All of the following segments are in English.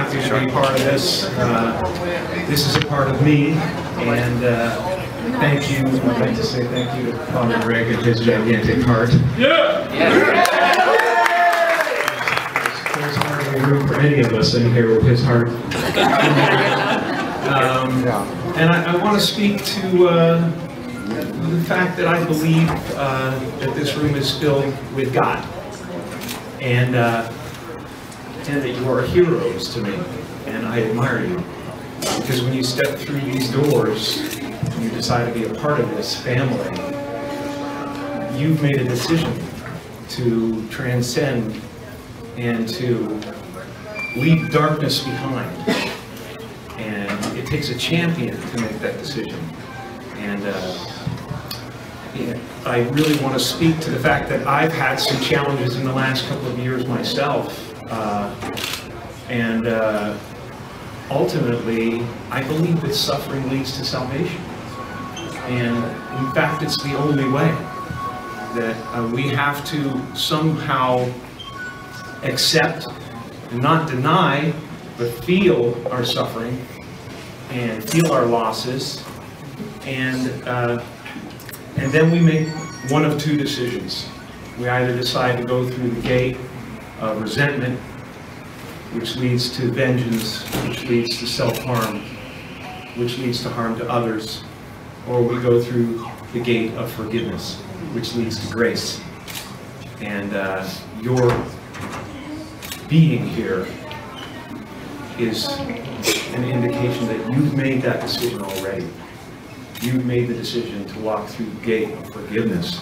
happy to be part of this. This is a part of me, and thank you. I'd like to say thank you to Father Greg and his gigantic heart. Yeah! There's hardly room for any of us in here with his heart. And I want to speak to the fact that I believe that this room is filled with God, and that you are heroes to me, and I admire you. Because when you step through these doors, and you decide to be a part of this family, you've made a decision to transcend and to leave darkness behind. And it takes a champion to make that decision. And I really want to speak to the fact that I've had some challenges in the last couple of years myself. Ultimately, I believe that suffering leads to salvation. And in fact, it's the only way. That we have to somehow accept and not deny, but feel our suffering and feel our losses, and then we make one of two decisions. We either decide to go through the gate of resentment, which leads to vengeance, which leads to self-harm, which leads to harm to others, or we go through the gate of forgiveness, which leads to grace. And your being here is an indication that you've made that decision already. You've made the decision to walk through the gate of forgiveness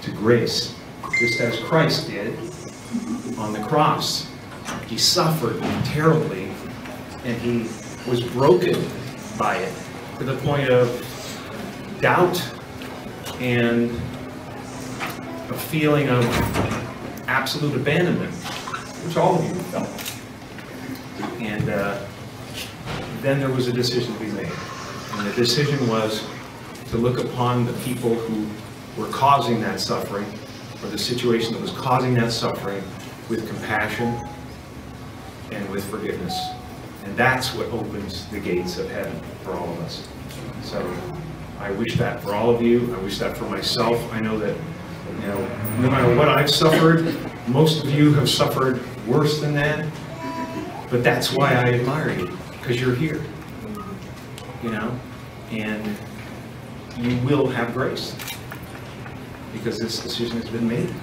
to grace, just as Christ did on the cross. He suffered terribly, and he was broken by it to the point of doubt and a feeling of absolute abandonment, which all of you felt. And then there was a decision to be made. And the decision was to look upon the people who were causing that suffering, or the situation that was causing that suffering, with compassion and with forgiveness. And that's what opens the gates of heaven for all of us. So I wish that for all of you. I wish that for myself. I know that, you know, no matter what I've suffered, most of you have suffered worse than that. But that's why I admire you, because you're here, you know, and you will have grace because this decision has been made.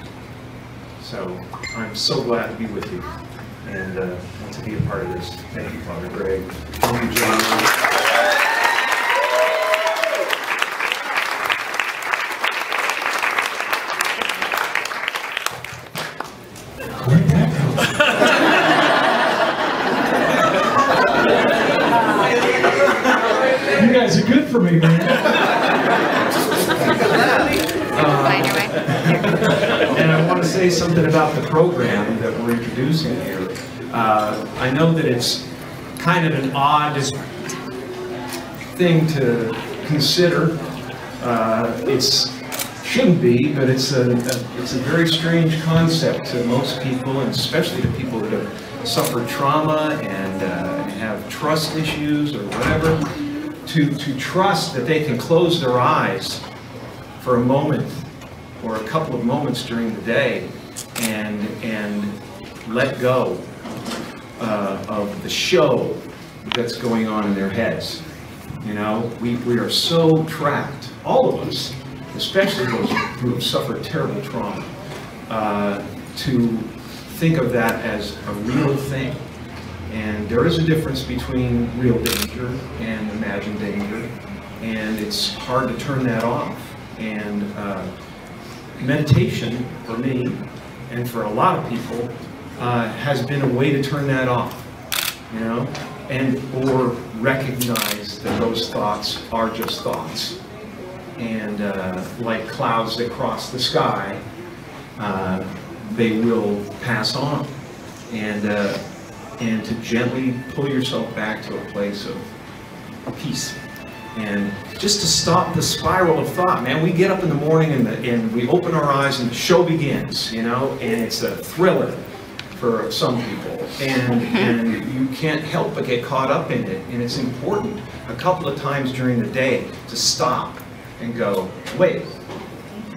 So I'm so glad to be with you and want to be a part of this. Thank you, Father Greg. Thank you, John. You guys are good for me, man. And I want to say something about the program that we're introducing here. I know that it's kind of an odd thing to consider. It shouldn't be, but it's a very strange concept to most people, and especially to people that have suffered trauma and have trust issues or whatever. To trust that they can close their eyes for a moment or a couple of moments during the day and let go of the show that's going on in their heads. You know, we are so trapped, all of us, especially those who have suffered terrible trauma, to think of that as a real thing. And there is a difference between real danger and imagined danger, and it's hard to turn that off. And meditation, for me, and for a lot of people, has been a way to turn that off, you know, or recognize that those thoughts are just thoughts. And like clouds that cross the sky, they will pass on. And to gently pull yourself back to a place of peace. And just to stop the spiral of thought, man. We get up in the morning and we open our eyes and the show begins, you know, and it's a thriller for some people, and you can't help but get caught up in it. And it's important a couple of times during the day to stop and go, wait,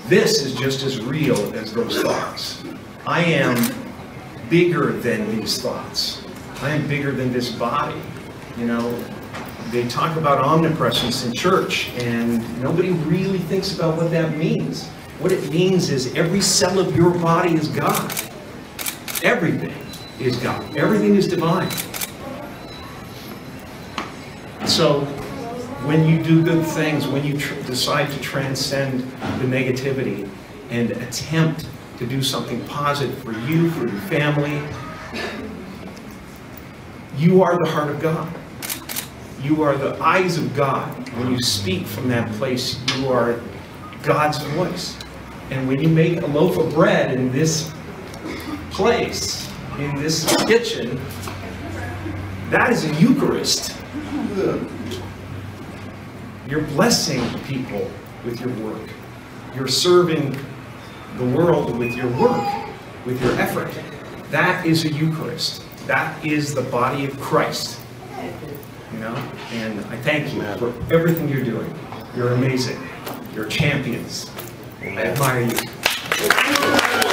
this is just as real as those thoughts. I am bigger than these thoughts. I am bigger than this body. You know, they talk about omnipresence in church, and nobody really thinks about what that means. What it means is every cell of your body is God. Everything is God. Everything is divine. So when you do good things, when you decide to transcend the negativity and attempt to do something positive for you, for your family, you are the heart of God. You are the eyes of God. When you speak from that place, you are God's voice. And when you make a loaf of bread in this place, in this kitchen, that is a Eucharist. You're blessing people with your work. You're serving the world with your work, with your effort. That is a Eucharist. That is the body of Christ. You know, and I thank you for everything you're doing. You're amazing. You're champions. I admire you.